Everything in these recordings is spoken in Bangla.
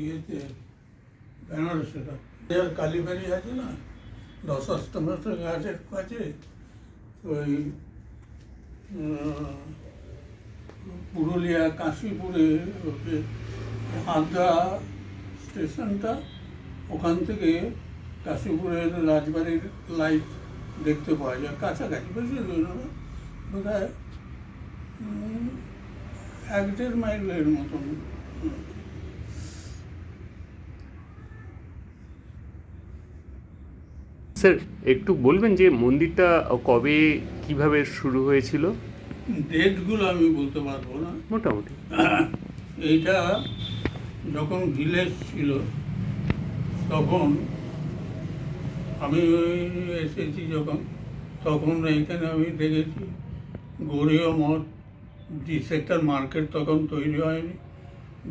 ইয়েতে বেনারসে কালীবাড়ি আছে না, দশাস্তমের গাছের কাছে ওই পুরুলিয়া কাশীপুরে আদ্রা স্টেশনটা, ওখান থেকে কাশীপুরের রাজবাড়ির লাইট দেখতে পাওয়া যায়, কাছাকাছি বেশি দূর না, বোধ হয় 1-1.5 মাইলের মতন। স্যার একটু বলবেন যে মন্দিরটা কবে কিভাবে শুরু হয়েছিল? ডেটগুলো আমি বলতে পারবো না, মোটামুটি। এইটা যখন ভিলেজ ছিল তখন আমি এসেছি যখন, তখন এখানে আমি দেখেছি গৌরীয় মঠ, ডি সেক্টর মার্কেট তখন তৈরি হয়নি,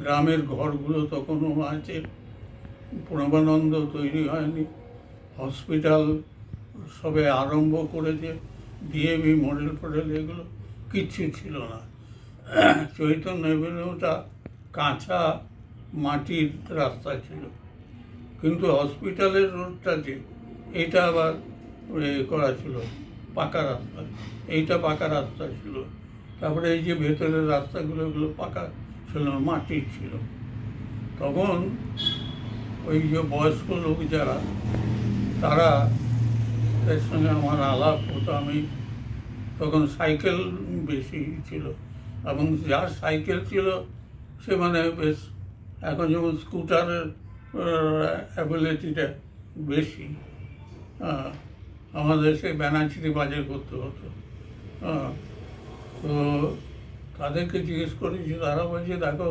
গ্রামের ঘরগুলো তখনও আছে, প্রণবানন্দ তৈরি হয়নি, হসপিটাল সবে আরম্ভ করেছে, ডিএভি মডেল ফডেল এগুলো কিচ্ছু ছিল না। চৈতন্য এভিনিউটা কাঁচা মাটির রাস্তা ছিল, কিন্তু হসপিটালের রোডটা যে এইটা আবার করা ছিল পাকা রাস্তা, এইটা পাকা রাস্তা ছিল। তারপরে এই যে ভেতরের রাস্তাগুলো এগুলো পাকা ছিল না, মাটির ছিল। তখন ওই যে বয়স্ক লোক যারা, তারা এর সঙ্গে আমার আলাপ হতো। আমি তখন সাইকেল বেশি ছিল, এবং যার সাইকেল ছিল সে মানে বেশ, এখন যেমন স্কুটারের অ্যাবিলিটিটা বেশি, আমাদের সেই ব্যানাচিটি বাজার করতে হতো। তো তাদেরকে জিজ্ঞেস করেছি, তারা বলছে দেখো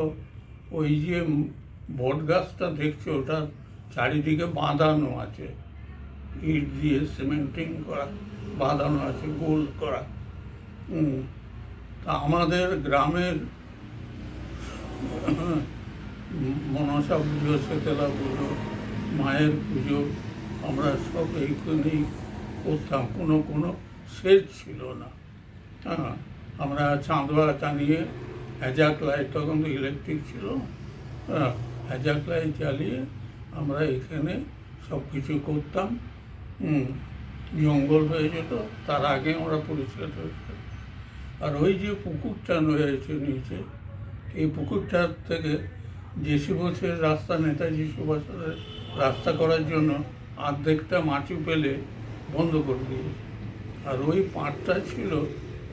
ওই যে বট গাছটা দেখছো ওটা চারিদিকে বাঁধানো আছে, ইট দিয়ে সিমেন্টিং করা, বাঁধানো আছে, গোল করা। তা আমাদের গ্রামের মনসা পুজো, শীতলা পুজো, মায়ের পুজো আমরা সব এইখানেই করতাম, কোনো সেচ ছিল না। আমরা চাঁদোয়া টানিয়ে হ্যাজাক লাইট, তখন তো ইলেকট্রিক ছিল, হ্যাজাক লাইট জ্বালিয়ে আমরা এখানে সব কিছু করতাম। জঙ্গল হয়ে যেত, তার আগে আমরা পরিষ্কার হয়েছে। আর ওই যে পুকুরটা রয়েছে নিচে, এই পুকুরটার থেকে জেসি বোসের রাস্তা, নেতাজি সুভাষের রাস্তা করার জন্য অর্ধেকটা মাটি পেলে বন্ধ করে দিয়েছে। আর ওই পাড়টা ছিল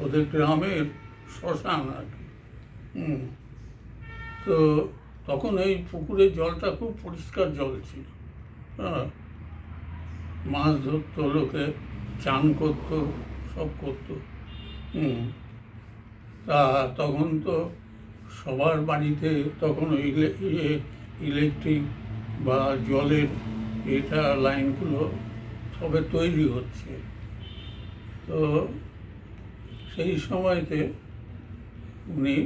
ওদের গ্রামের শ্মশান আর কি। তো তখন এই পুকুরের জলটা খুব পরিষ্কার জল ছিল, মাছ ধরতো লোকে, চান করতো, সব করতো। তা তখন তো সবার বাড়িতে তখন ইলেকট্রিক বা জলের এটা লাইনগুলো সবে তৈরি হচ্ছে। তো সেই সময়তে উনি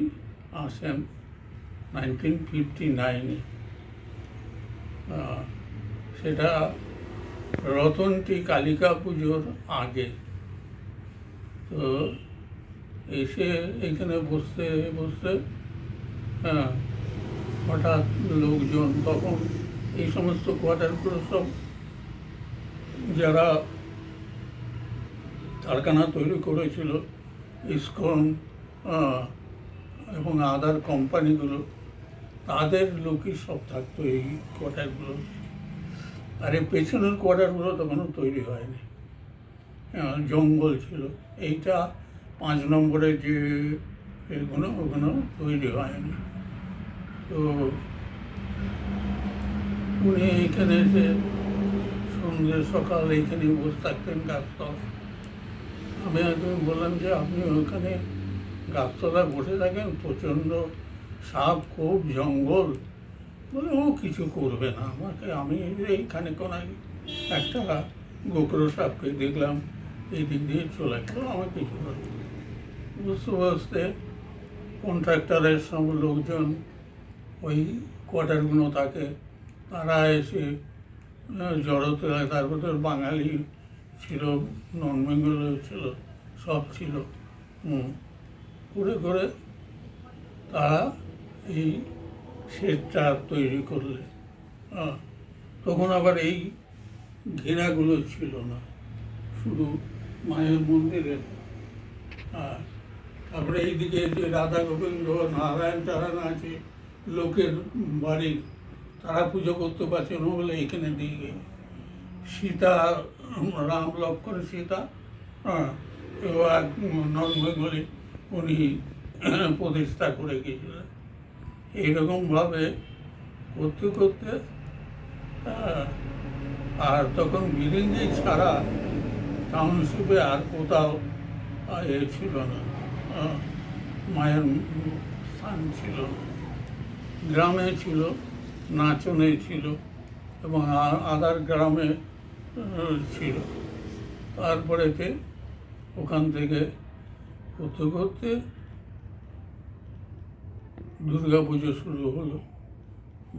আসেন 1959-এ, সেটা রতনটি কালিকা পুজোর আগে। তো এসে এখানে বসতে বসতে হঠাৎ লোকজন, তখন এই সমস্ত কোয়ার্টারগুলো সব যারা কারখানা তৈরি করেছিল, ইসকন এবং আদার কোম্পানিগুলো, তাদের লোকই সব থাকতো এই কোয়ার্টারগুলো। আর এই পেছনের কোয়ার্টারগুলো তখনও তৈরি হয়নি, জঙ্গল ছিল। এইটা 5 নম্বরে যে ওগুলো তৈরি হয়নি। তো উনি এইখানে এসে সন্ধ্যে সকাল এইখানে বসে থাকতেন গাছতলায়। আমি একদিন বললাম যে আপনি ওখানে গাছতলায় বসে থাকেন, প্রচণ্ড সাপ, খুব জঙ্গল। বলে ও কিছু করবে না আমাকে, আমি এইখানে কোনো একটা গোখরো সাপকে দেখলাম এই দিক দিয়ে চলে গেল, আমার কিছু করবে। বুঝতে বুঝতে কন্ট্রাক্টরের সব লোকজন ওই কোয়ার্টারগুলো থাকে, তারা এসে জড়োতে হয়। তার ভিতর বাঙালি ছিল, নন বেঙ্গলও ছিল, সব ছিল। করে করে তারা এই সেটা তৈরি করলে। তখন আবার এই ঘেরাগুলো ছিল না, শুধু মায়ের মন্দিরের। আর তারপরে এইদিকে যে রাধা গোবিন্দ নারায়ণ টারায়ণ আছে লোকের বাড়ি, তারা পুজো করতে পারছে না বলে এখানে দিয়ে গেছে। সীতা, রাম লক্ষ্মণ সীতা, এক নন বেঙ্গলি উনি প্রতিষ্ঠা করে গিয়েছিলেন। এইরকমভাবে করতে করতে আর তখন বিরিঞ্জি ছাড়া টাউনশিপে আর কোথাও এ ছিল না, মায়ের স্থান ছিল না। গ্রামে ছিল, নাচনে ছিল এবং আদার গ্রামে ছিল। তারপরেতে ওখান থেকে করতে করতে দুর্গা পুজো শুরু হলো,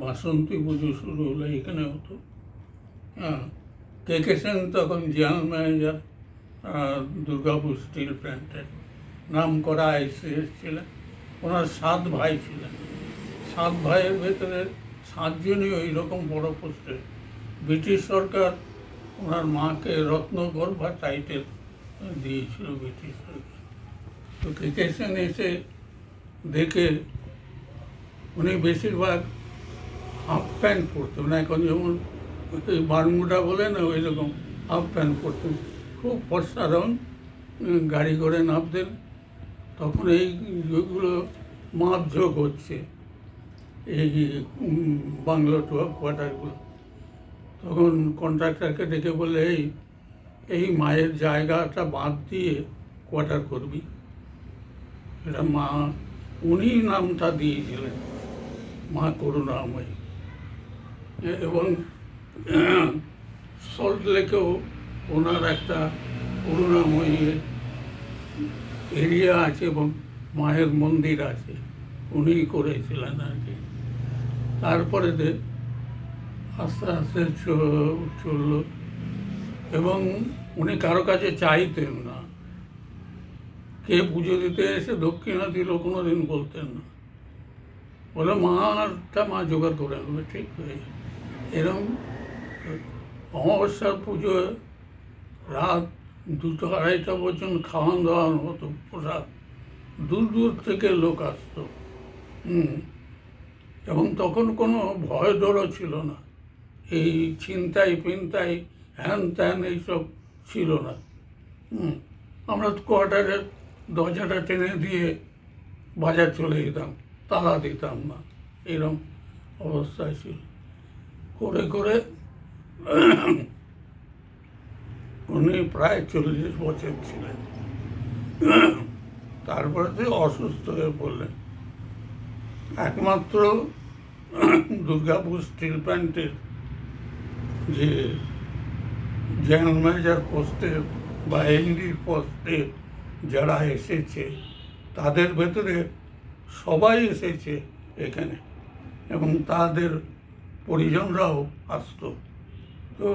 বাসন্তী পুজো শুরু হলো, এখানে হতো। কে সেন তখন জেনারেল ম্যানেজার দুর্গাপুর স্টিল প্ল্যান্টের, নাম করা আইসিএস ছিলেন। ওনার 7 ভাই ছিলেন। 7 ভাইয়ের ভেতরে 7 জনই ওই রকম বড় পোস্টে। ব্রিটিশ সরকার ওনার মাকে রত্নগর্ভা টাইটেল দিয়েছিল ব্রিটিশ সরকার। তো কে সেন এসে দেখে উনি বেশিরভাগ হাফ প্যান্ট পরতেন, এখন যেমন বারমুডা বলে না, ওই রকম হাফ প্যান্ট পরতেন, খুব ফর্সা রং, গাড়ি করে নামতেন। তখন এইগুলো মাপঝোঁক হচ্ছে, এই বাংলো কোয়ার্টারগুলো। তখন কন্ট্রাক্টরকে ডেকে বলে, এই মায়ের জায়গাটা বাদ দিয়ে কোয়ার্টার করবি। এটা মা, উনি নামটা দিয়েছিলেন মা করুণাময়ী। এবং সল্ট লেকেও ওনার একটা করুণাময়ী এরিয়া আছে এবং মায়ের মন্দির আছে, উনি করেছিলেন আর কি। তারপরেতে আস্তে আস্তে চলল এবং উনি কারো কাছে চাইতেন না। কে পুজো দিতে এসে দক্ষিণা দিল কোনোদিন বলতেন না, বলে মাটা মা জোগাড় করে আনবে, ঠিক হয়ে। এরকম অমাবস্যার পুজো রাত 2-2-2:30 পর্যন্ত খাওয়ান দাওয়ান হতো, প্রসাদ। দূর দূর থেকে লোক আসতো। এবং তখন কোনো ভয় ডরও ছিল না, এই ছিনতাই পিনতাই হ্যান ত্যান এইসব ছিল না। আমরা কোয়ার্টারের দরজাটা টেনে দিয়ে বাজার চলে যেতাম, তালা দিতাম না, এরকম অবস্থায় ছিল। করে করে উনি প্রায় 40 বছর ছিলেন। তারপরে তো অসুস্থ হয়ে পড়লেন। একমাত্র দুর্গাপুর স্টিল প্ল্যান্টের যে জেনারেল ম্যানেজার পোস্টে বা এমডির পোস্টে যারা এসেছে, তাদের ভেতরে সবাই এসেছে এখানে এবং তাদের পরিজনরাও আসতো। তো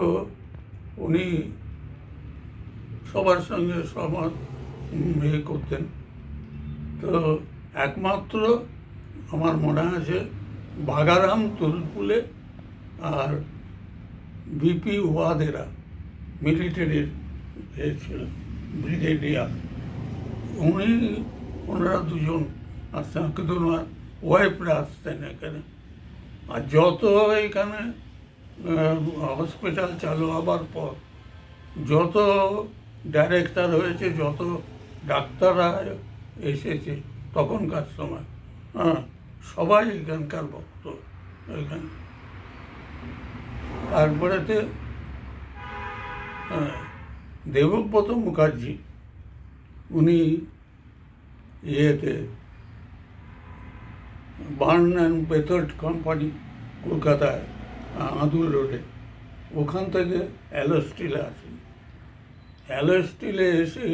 উনি সবার সঙ্গে সমান করতেন। তো একমাত্র আমার মনে আছে বাগারাম তুলপুলে আর বিপি ওয়াদেরা, মিলিটারির ছিল ব্রিগেডিয়ার, ওনারা দুজন আসতেন, কিন্তু ওনার ওয়াইফরা আসতেন এখানে। আর যত এখানে হসপিটাল চালু হবার পর যত ডাইরেক্টর হয়েছে, যত ডাক্তাররা এসেছে তখনকার সময়, সবাই এখানকার ভক্ত এখানে। তারপরেতে দেবব্রত মুখার্জি, উনি ইয়েতে বার্ন অ্যান্ড বেথর্ড কোম্পানি কলকাতায় আঁদুল রোডে, ওখান থেকে অ্যালো স্টিলে আসেন। অ্যালো স্টিলে এসে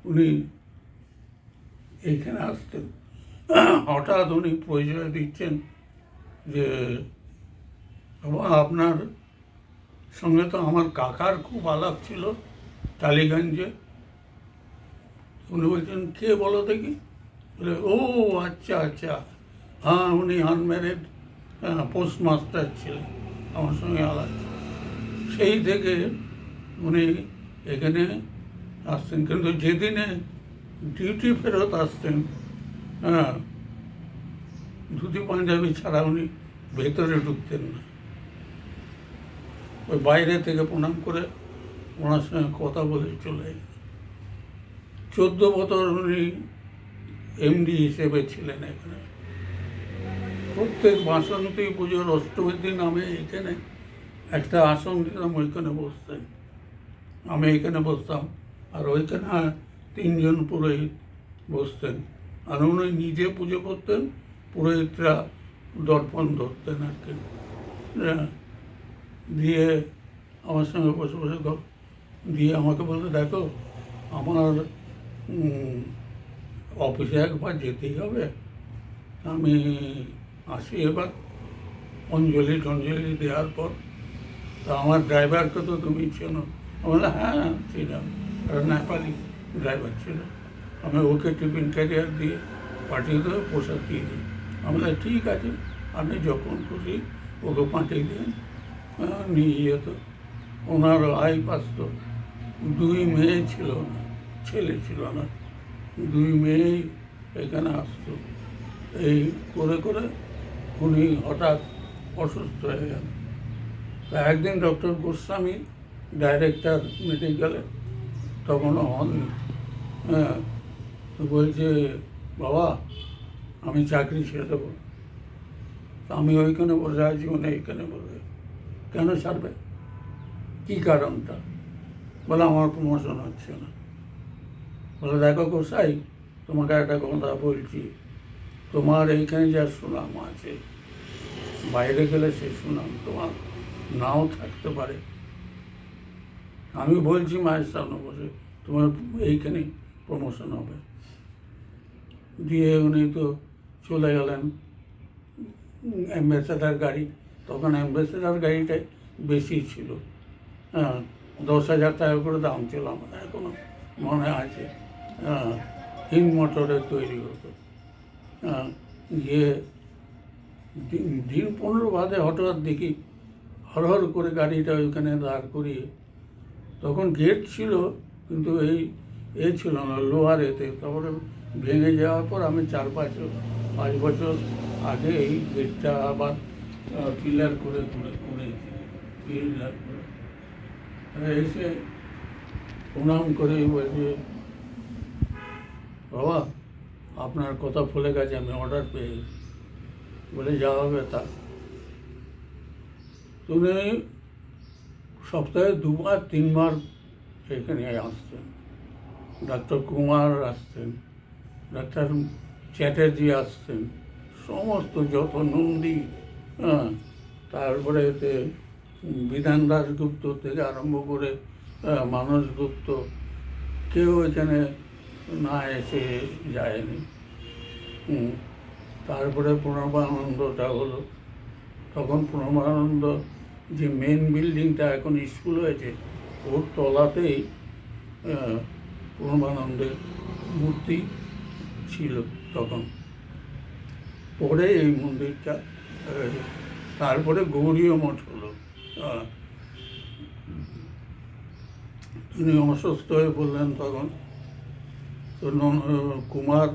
উনি এইখানে আসতেন। হঠাৎ উনি পরিচয় দিচ্ছেন যে আপনার সঙ্গে তো আমার কাকার খুব আলাপ ছিল টালিগঞ্জে। উনি বলছেন, কে বলো দেখি? বলে, ও আচ্ছা আচ্ছা, হ্যাঁ, উনি আনম্যারিড পোস্টমাস্টার ছিলেন, আমার সঙ্গে আলাপ ছিল। সেই থেকে উনি এখানে আসতেন, কিন্তু যেদিনে ডিউটি ফেরত আসতেন, হ্যাঁ, ধুতি পাঞ্জাবি ছাড়া উনি ভেতরে ঢুকতেন না। ওই বাইরে থেকে প্রণাম করে ওনার সঙ্গে কথা বলে চলে যেতেন। 14 বছর উনি এমডি হিসেবে ছিলেন এখানে। প্রত্যেক বাসন্তী পুজোর অষ্টমীর দিন আমি এখানে একটা আসন দিতাম, ওইখানে বসতেন। আমি এখানে বসতাম, আর ওইখানে 3 জন পুরোহিত বসতেন। আর উনি নিজে পুজো করতেন, পুরোহিতরা দর্পণ ধরতেন আর কি। দিয়ে আমার সঙ্গে বসে বসে দিয়ে আমাকে বলতে, দেখো আমার অফিসে একবার যেতেই হবে, আমি আসি এবার। অঞ্জলি টঞ্জলি দেওয়ার পর, তা আমার ড্রাইভারকে তো তুমি চেনো? আমি বললাম, হ্যাঁ ছিলাম, নেপালি ড্রাইভার ছিল। আমি ওকে টিফিন ক্যারিয়ার দিয়ে পাঠিয়ে দেবো, পোশাক দিয়ে দিই। আমি বললাম, ঠিক আছে, আপনি যখন খুশি ওকে পাঠিয়ে দিন, নিয়ে যেত। ওনার আয় পাস্ত 2 মেয়ে ছিল না, ছেলে ছিল না, 2 মেয়েই এখানে আসতো। এই করে করে উনি হঠাৎ অসুস্থ হয়ে গেল। তা একদিন ডক্টর গোস্বামী, ডাইরেক্টর মেডিকেলে, তখনও হননি, হ্যাঁ, তো বলছে, বাবা আমি চাকরি ছেড়ে দেবো। তা আমি ওইখানে বসে আছি, উনি এইখানে বসে। কেন ছাড়বে, কী কারণটা? বলে, আমার প্রমোশন হচ্ছে না। বলে, দেখো গোসাই, তোমাকে একটা কথা বলছি, তোমার এইখানে যা সুনাম আছে, বাইরে গেলে সেই সুনাম তোমার নাও থাকতে পারে। আমি বলছি মায়ের সামনে বসে, তোমার এইখানে প্রমোশন হবে। দিয়ে উনি তো চলে গেলেন অ্যাম্বাসেডার গাড়ি। তখন অ্যাম্বাসেডার গাড়িটাই বেশি ছিল, হ্যাঁ, 10,000 টাকা করে দাম ছিল, আমার এখনো মনে আছে। হ্যাঁ, হিন্দ মোটরে তৈরি হতো। হ্যাঁ, গিয়ে দিন 15 বাদে হঠাৎ দেখি হর করে গাড়িটা ওইখানে দাঁড় করিয়ে, তখন গেট ছিল কিন্তু এই ছিল না, লোহার এতে। তারপরে ভেঙে যাওয়ার পর আমি 4-5 বছর আগে এই গেটটা আবার পিলার করে করেছি, পিলার করে। এসে প্রণাম করে বলছে, বাবা আপনার কথা ভুলে গেছে, আমি অর্ডার পেয়ে গেছি। বলে, যা হবে তা। উনি সপ্তাহে 2-3 বার এখানে আসতেন। ডাক্তার কুমার আসতেন, ডাক্তার চ্যাটার্জি আসতেন, সমস্ত যত নন্দী, হ্যাঁ, তারপরে এতে বিধান দাশগুপ্ত থেকে আরম্ভ করে মানস গুপ্ত, কেউ এখানে না এসে যায়নি। তারপরে প্রণবানন্দটা হলো। তখন প্রণবানন্দ যে মেন বিল্ডিংটা এখন স্কুল হয়েছে, ওর তলাতেই প্রণবানন্দের মূর্তি ছিল তখন। পরে এই মন্দিরটা, তারপরে গৌরীয় মঠ হলো। তিনি অসুস্থ হয়ে পড়লেন তখন। তো কুমার,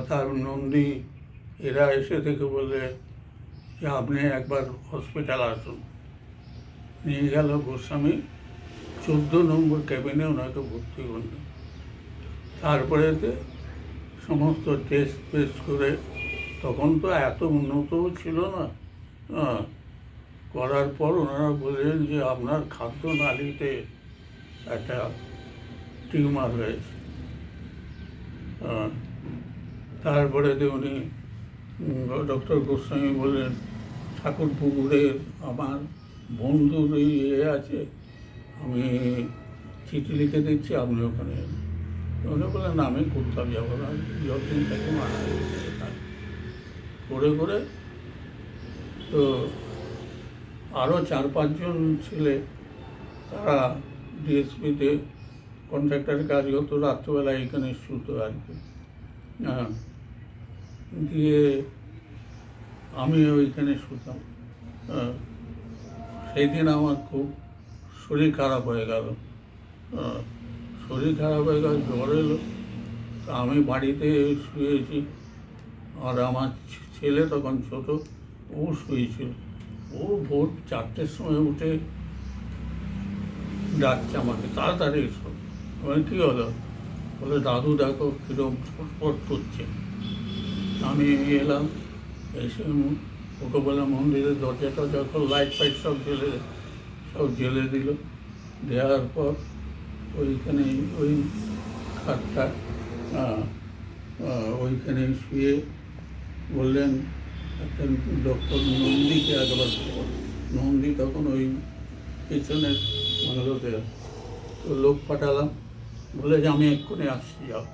তার নন্দী, এরা এসে থেকে বললে যে আপনি একবার হসপিটাল আসুন। নিয়ে গেল গোস্বামী, 14 নম্বর ক্যাবিনে ওনাকে ভর্তি করলেন। তারপরে সমস্ত টেস্ট করে, তখন তো এত উন্নতও ছিল না, করার পর ওনারা বললেন যে আপনার খাদ্য নালীতে একটা টিউমার হয়েছে। তারপরে উনি, ডক্টর গোস্বামী বললেন, ঠাকুরপুকুরের আমার বন্ধুর আছে, আমি চিঠি লিখে দিচ্ছি, আপনি ওখানে। উনি বললেন, না আমি কোথাও যাবো না, যতদিন থেকে মারা করে করে। তো আরও 4-5 জন ছেলে, তারা ডিএসপিতে কন্ট্রাক্টারের কাজ হতো, রাত্রবেলা এখানে শুতো আর কি। দিয়ে আমি ওইখানে শুতাম। হ্যাঁ, সেই দিন আমার খুব শরীর খারাপ হয়ে গেল। হ্যাঁ, শরীর খারাপ হয়ে গেল, জ্বর এলো। তা আমি বাড়িতে শুয়েছি, আর আমার ছেলে তখন ছোট, ও শুয়েছিল। ও ভোর 4টের সময় উঠে ডাকছে আমাকে, তাড়াতাড়ি এসো। আমি কী হলো? বলে দাদু দেখো কীরকম ছটফট করছে। আমি এলাম, এসে ওকে বলে মন্দিরের দরজা টরজা লাইট ফাইট সব জ্বেলে দিল। দেওয়ার পর ওইখানে ওই খাটটা ওইখানে শুয়ে বললেন একটা ডক্টর নন্দীকে একবার খবর। নন্দী তখন ওই পেছনের বাংলোতে, তো লোক পাঠালাম, বলে যে আমি এক্ষুনি আসছি, যাও।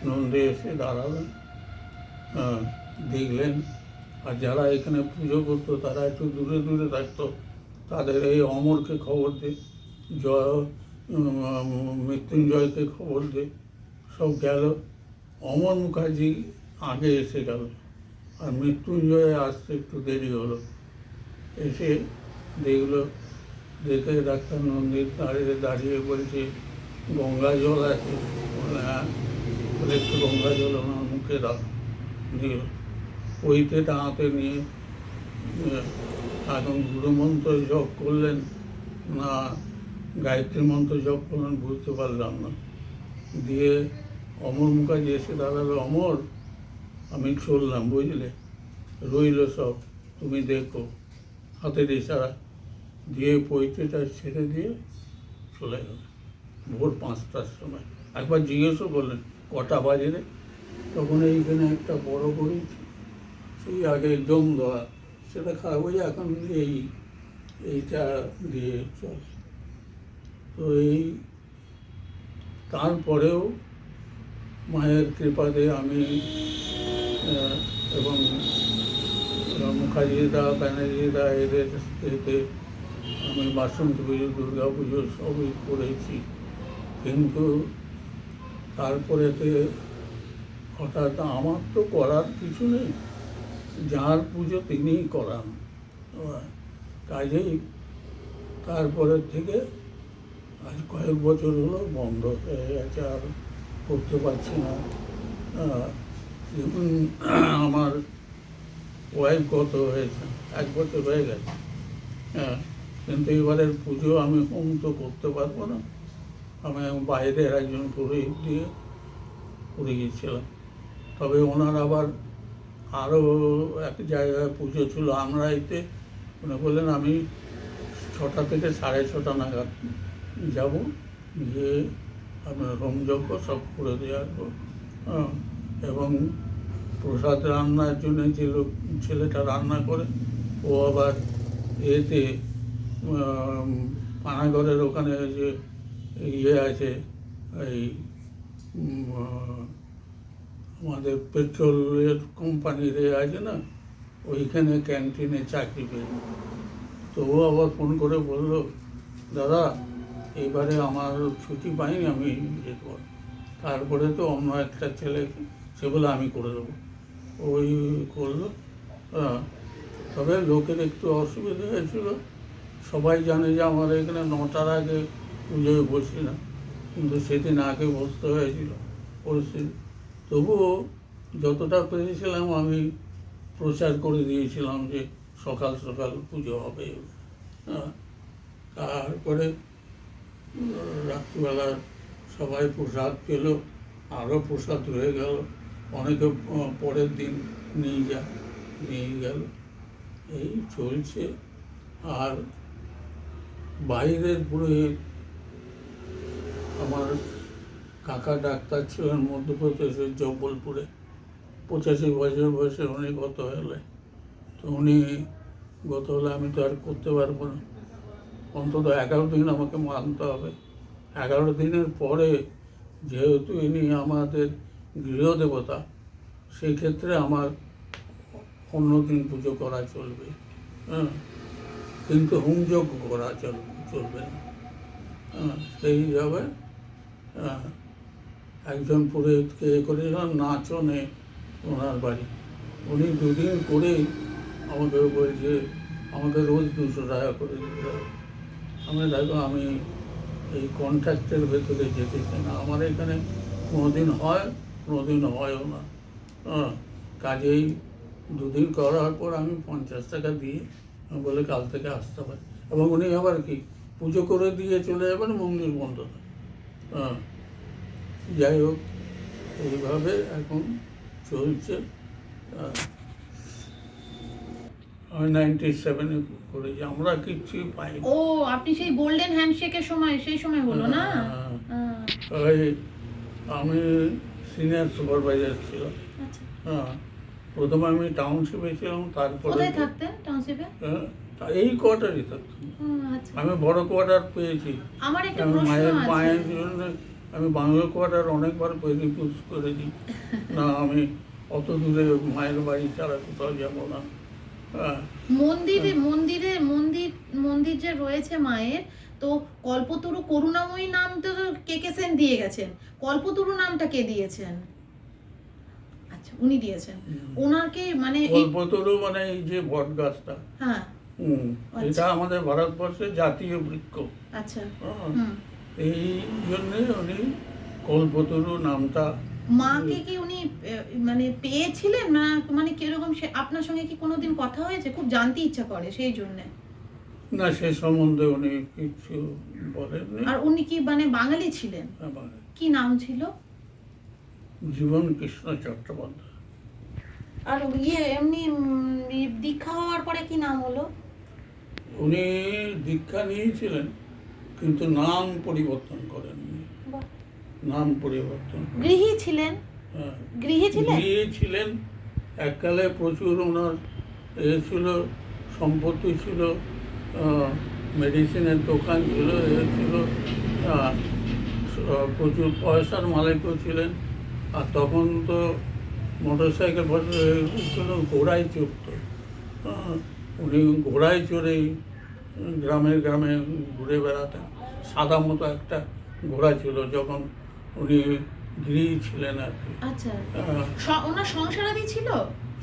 নন্দী এসে দাঁড়ালেন, দেখলেন। আর যারা এখানে পুজো করতো তারা একটু দূরে দূরে থাকতো, তাদের এই অমরকে খবর দে, মৃত্যুঞ্জয়কে খবর দে, সব গেল। অমর মুখার্জি আগে এসে গেল, আর মৃত্যুঞ্জয় আসতে একটু দেরি হলো। এসে দেখলো, দেখে ডাক্তার নন্দী দাঁড়িয়ে বলছে গঙ্গা জল আছে। বলে হ্যাঁ। বলে একটু গঙ্গা জল ওনার মুখে দাও। দিল। পৈতেটা হাতে নিয়ে এখন গুরুমন্ত্র জপ করলেন না গায়ত্রী মন্ত্র জপ করলেন বুঝতে পারলাম না। দিয়ে অমর মুখার্জি এসে দাঁড়ালো, অমর আমি চললাম, বুঝলে, রইল সব, তুমি দেখো, হাতের ইশারা দিয়ে পৈতেটা ছেড়ে দিয়ে চলে গেল। ভোর 5টার সময় একবার জিজ্ঞেসও করলেন কটা বাজে রে? তখন এইখানে একটা বড় করেছি, সেই আগে দম দেওয়া, সেটা খারাপ হয়ে যায়, এখন এইটা দিয়ে চলে। তো তারপরেও মায়ের কৃপাতে আমি এবং মুখার্জিদা, ব্যানার্জিদা, এদের এতে আমি বাসন্তী পুজো, দুর্গা পুজো সবই করেছি। কিন্তু তারপরেতে হঠাৎ আমার তো করার কিছু নেই, যার পুজো তিনিই করান। কাজেই তারপরের থেকে আজ কয়েক বছর হলো বন্ধ হয়ে গেছে, আর করতে পারছি না। দেখুন, আমার ওয়াইফ গত হয়েছে, 1 বছর হয়ে গেছে। হ্যাঁ, কিন্তু এবারের পুজো আমি হোম তো করতে পারবো না, আমি বাইরের একজন পুরোহিত দিয়ে করে গিয়েছিলাম। তবে ওনার আবার আরও এক জায়গায় পুজো ছিল আমরাইতে, উনি বললেন আমি 6টা থেকে 6:30 নাগাদ যাব, গিয়ে আপনার হোমযজ্ঞ সব করে দিয়ে আসবো। এবং প্রসাদ রান্নার জন্য যে ছেলেটা রান্না করে, ও আবার এতে পানাগড়ের ওখানে যে ইয়ে আছে, এই আমাদের পেট্রোলের কোম্পানির আছে না, ওইখানে ক্যান্টিনে চাকরি পেল। তো ও আবার ফোন করে বলল, দাদা এবারে আমার ছুটি পাইনি, আমি যেতে পারবো। তারপরে তো অন্য একটা ছেলে, সে বলে আমি করে দেবো, ওই করলো। তবে লোকের একটু অসুবিধা হয়েছিল, সবাই জানে যে আমার এখানে 9টার আগে পুজোয় বসি না, কিন্তু সেদিন আগে বসতে হয়েছিল পরিস্থিতি। তবুও যতটা পেরেছিলাম আমি প্রচার করে দিয়েছিলাম যে সকাল সকাল পুজো হবে। তারপরে রাত্রিবেলা সবাই প্রসাদ পেল, আরও প্রসাদ রয়ে গেল, অনেকে পরের দিন নিয়ে গেল। এই চলছে। আর বাইরের পুরোহিত, আমার কাকা ডাক্তার ছিলেন মধ্যপ্রদেশের জব্বলপুরে, 85 বছর বয়সে উনি গত হলে। তো উনি গত হলে আমি তো আর করতে পারবো না, অন্তত 11 দিন আমাকে মানতে হবে। 11 দিনের পরে যেহেতু ইনি আমাদের গৃহদেবতা, সেই ক্ষেত্রে আমার অন্য দিন পুজো করা চলবে, কিন্তু হোমযজ্ঞ করা চলবে না। সেই হিসাবে একজন পুরোহিতকে করেছিলাম নাচনে, ওনার বাড়ি উনি দুদিন করেই আমাকে বলছে আমাকে রোজ 200 টাকা করে দিতে হবে। আমি দেখো আমি এই কন্ট্রাক্টের ভেতরে যেতে চাই না, আমার এখানে কোনোদিন হয় কোনোদিন হয়ও না। হ্যাঁ, কাজেই দুদিন করার পর আমি 50 টাকা দিয়ে আমি বলে কাল থেকে আসতে পারি, এবং উনি আবার কি পুজো করে দিয়ে চলে যাবেন, মন্দির বন্ধ থাকে। হ্যাঁ, যাই হোক এইভাবে এখন চলছে। আমি 97-এ করেছি, আমরা কিচ্ছুই পাইনি। ও আপনি সেই গোল্ডেন হ্যান্ডশেকের সময় সেই সময় হলো না? হ্যাঁ। হ্যাঁ। ওই আমি সিনিয়র সুপারভাইজার ছিলাম। আচ্ছা, হ্যাঁ, প্রথমে আমি টাউনশিপে ছিলাম, তারপরে কোথায় থাকতেন টাউনশিপে? হ্যাঁ, এই কোয়ার্টারই থাকতাম। আচ্ছা, আমি বড় কোয়ার্টার পেয়েছি। আমার একটা আমি প্রশ্ন মায়ের আছে। জন্য আমি বাংলা কোয়ার্টার অনেকবার রিফিউজ করেছি। না, আমি অত দূরে মায়ের বাড়ি ছাড়া কোথাও যাবো না। হ্যাঁ, মন্দির যে রয়েছে মায়ের, তো কল্পতরু করুণাময়ী নাম তো কে সেন দিয়ে গেছেন, কল্পতরু নামটা কে দিয়েছেন? আচ্ছা, উনি দিয়েছেন। ওনাকে মানে কল্পতরু মানে এই যে বট গাছটা, হ্যাঁ, এটা আচ্ছা। আমাদের ভারতবর্ষের জাতীয় বৃক্ষ। আচ্ছা, হ্যাঁ, হুম। এই জন্যে উনি কল্পতরু নামটা। মাকে কি উনি মানে পেয়েছিলেন না, মানে কিরকম সে আপনার সঙ্গে কি কোনোদিন কথা হয়েছে? খুব জানতে ইচ্ছা করে সেই জন্য। না, সে সম্বন্ধে উনি কিছু বলেননি। আর উনি কি মানে বাঙালি ছিলেন? আমার কি নাম ছিল? জীবন কৃষ্ণ চট্টোপাধ্যায়। আর এমনি দীক্ষা হওয়ার পরে কি নাম হলো? উনি দীক্ষা নিয়েছিলেন কিন্তু নাম পরিবর্তন করেননি। বাহ। নাম পরিবর্তন। গৃহী ছিলেন? হ্যাঁ, গৃহী ছিলেন? ছিলেন। এককালে প্রচুর ওনার ছিল, সম্পত্তি ছিল, মেডিসিনের দোকান ছিল, ছিল, প্রচুর পয়সার মালিকও ছিলেন। আর তখন তো মোটর সাইকেল ছিল, ঘোড়ায় চড়ত। উনি ঘোড়ায় চড়েই গ্রামে গ্রামে ঘুরে বেড়াতেন। সাদা মতো একটা ঘোড়া ছিল যখন উনি গৃহী ছিলেন আর কি। আচ্ছা, হ্যাঁ, ওনার সংসারাদি ছিল?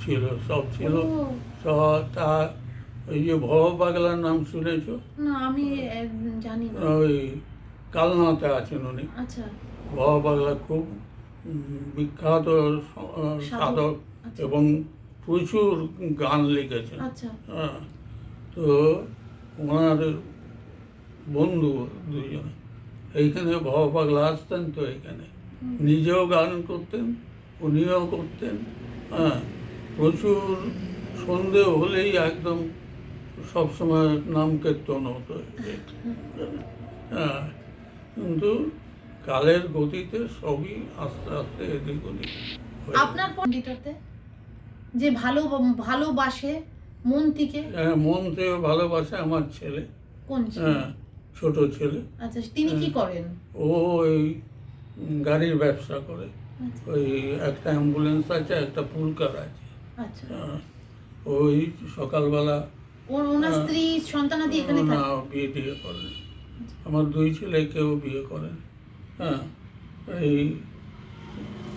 ছিল, সব ছিল। ও, সব তা ওই যে ভব পাগলার নাম শুনেছ? না আমি জানি না। ওই কালনাতে আছেন উনি। আচ্ছা, ভব পাগলা খুব বিখ্যাত সাধক আচ্ছা। এবং প্রচুর গান লিখেছেন। আচ্ছা, হ্যাঁ, তো ওনার বন্ধু দুজন এইখানে ভব পাগলা আসতেন, তো এখানে নিজেও গান করতেন, উনিও করতেন। হ্যাঁ, প্রচুর সন্ধে হলেই একদম সবসময় নাম কীর্তন হতো। হ্যাঁ, কিন্তু কালের গতিতে সবই আস্তে আস্তে এদিক ওদিক হয়ে যায়। আপনার পণ্ডিততে যে ভালোবাসে মন থেকে, হ্যাঁ, মন থেকে ভালোবাসে আমার ছেলে। কোন ছিল? হ্যাঁ, ছোট ছেলে। আচ্ছা, তিনি কি করেন? ও ওই গাড়ির ব্যবসা করে। আচ্ছা, ওই একটা অ্যাম্বুলেন্স আছে, একটা পুলকার আছে। আচ্ছা। হ্যাঁ, ওই সকালবেলা ওনার স্ত্রী সন্তানাদি এখানে না থাকে? বিয়ে টিয়ে করেন। আমার দুই ছেলে কেউ বিয়ে করেন। হ্যাঁ, এই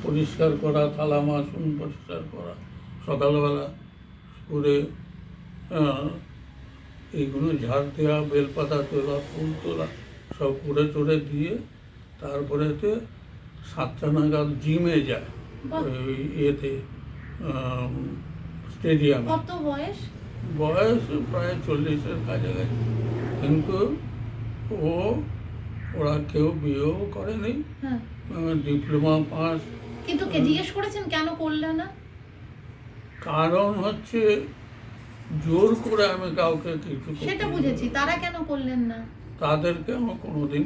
পরিষ্কার করা, থালা বাসন পরিষ্কার করা, সকালবেলা করে এইগুলো ঝাড় দেওয়া, বেলপাতা তোলা, ফুল তোলা, সব করে টরে দিয়ে তারপরেতে 7টা নাগাদ জিমে যায়। বাহ। ওই ইয়েতে স্টেডিয়ামে। কত বয়স? বয়স প্রায় 40-এর কাছাকাছি, কিন্তু ওরা কেউ বিয়েও করেনি। হ্যাঁ, ডিপ্লোমা পাস। কিন্তু কে জিজ্ঞেস করেছেন কেন করলে না? কারণ হচ্ছে জোর করে আমি কাউকে কিছু করতে সেটা দিই বুঝেছি, না। তারা কেন করলেন না? তাদেরকে আমি কোনোদিন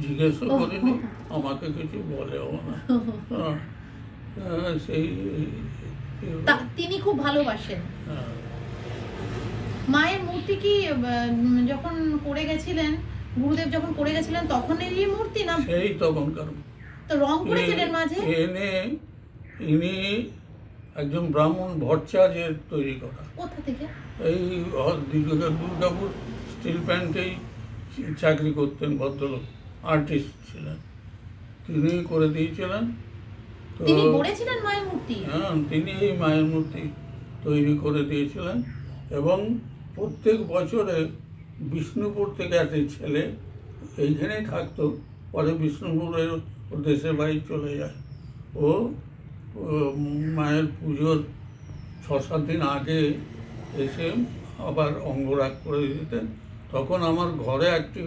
জিজ্ঞেসও ওহ। করিনি, আমাকে কিছু বলেও না। হ্যাঁ, সেই তিনি খুব ভালোবাসেন। হ্যাঁ, মায়ের মূর্তি কি যখন করে গেছিলেন, গুরুদেব যখন করে গেছিলেন তখনেরই মূর্তি না সেই তখনকার। তো রং করেছিলেন মাঝে? ইনি একজন ব্রাহ্মণ ভট্টাচার্যের তৈরি করা। কোথা থেকে? এই দুর্গাপুর স্টিল প্ল্যান্টেই চাকরি করতেন ভদ্রলোক, আর্টিস্ট ছিলেন, তিনি করে দিয়েছিলেন। তো তিনি গড়েছিলেন মায়ের মূর্তি? হ্যাঁ, তিনি এই মায়ের মূর্তি তৈরি করে দিয়েছিলেন। এবং প্রত্যেক বছরে বিষ্ণুপুর থেকে একটা ছেলে এইখানেই থাকতো, পরে বিষ্ণুপুরের ওর দেশের বাড়ি চলে যায়। ও মায়ের পুজোর 6-7 দিন আগে এসে আবার অঙ্গরাগ করে দিতেন। তখন আমার ঘরে একটি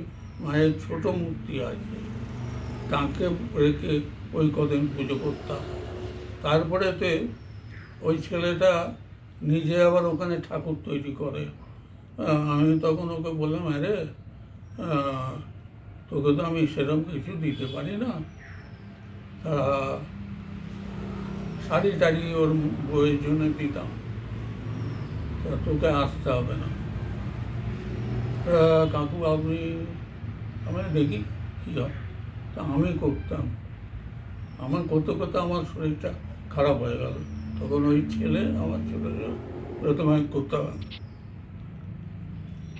মায়ের ছোট মূর্তি আছে, তাকে রেখে ওই কদিন পুজো করতাম। তারপরেতে ওই ছেলেটা নিজে আবার ওখানে ঠাকুর তৈরি করে। আমি তখন ওকে বললাম, আরে তোকে তো আমি সেরকম কিছু দিতে পারি না, শাড়ি টাড়ি ওর বইয়ের জন্য দিতাম, তা তোকে আসতে হবে না। কাকু আপনি, আমি দেখি কী হয়। তা আমি করতাম, আমার করতে করতে আমার শরীরটা খারাপ হয়ে গেল। তখন ওই ছেলে আমার ছোটো ছোটো তোমায় করতে হবে না।